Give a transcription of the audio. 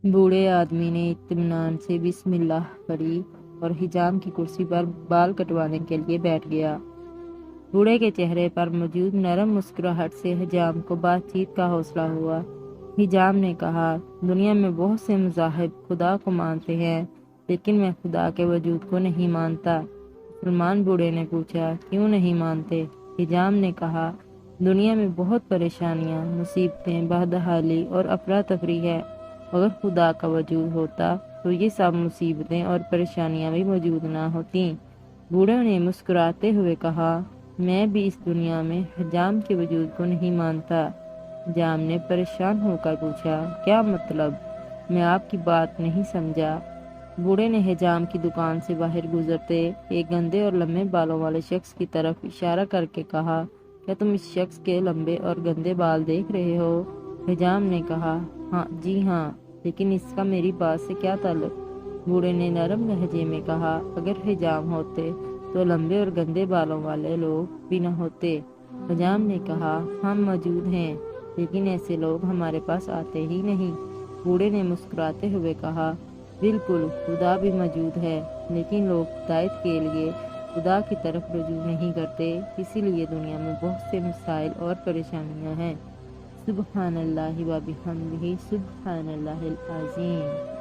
बूढ़े आदमी ने इत्मीनान से बिस्मिल्लाह पढ़ी और हिजाम की कुर्सी पर बाल कटवाने के लिए बैठ गया। बूढ़े के चेहरे पर मौजूद नरम मुस्कुराहट से हिजाम को बातचीत का हौसला हुआ। हिजाम ने कहा, दुनिया में बहुत से मज़ाहिब खुदा को मानते हैं, लेकिन मैं खुदा के वजूद को नहीं मानता। मुसलमान बूढ़े ने पूछा, क्यों नहीं मानते? हिजाम ने कहा, दुनिया में बहुत परेशानियां, मुसीबतें, बदहाली और अफरा तफरी है। अगर खुदा का वजूद होता तो ये सब मुसीबतें और परेशानियां भी मौजूद ना होती। बूढ़े ने मुस्कुराते हुए कहा, मैं भी इस दुनिया में हिजाम के वजूद को नहीं मानता। हिजाम ने परेशान होकर पूछा, क्या मतलब? मैं आपकी बात नहीं समझा। बूढ़े ने हिजाम की दुकान से बाहर गुजरते एक गंदे और लंबे बालों वाले शख्स की तरफ इशारा करके कहा, क्या तुम इस शख्स के लंबे और गंदे बाल देख रहे हो? हिजाम ने कहा, हाँ जी हाँ, लेकिन इसका मेरी बात से क्या ताल्लुक? बूढ़े ने नरम लहजे में कहा, अगर हिजाम होते तो लंबे और गंदे बालों वाले लोग भी न होते। हिजाम ने कहा, हम मौजूद हैं, लेकिन ऐसे लोग हमारे पास आते ही नहीं। बूढ़े ने मुस्कुराते हुए कहा, बिल्कुल, खुदा भी मौजूद है, लेकिन लोग हिदायत के लिए खुदा की तरफ रुजू नहीं करते, इसीलिए दुनिया में बहुत से मसाइल और परेशानियां हैं। सुब्हानल्लाहि व बिहम्दिही, सुब्हानल्लाहिल अज़ीम।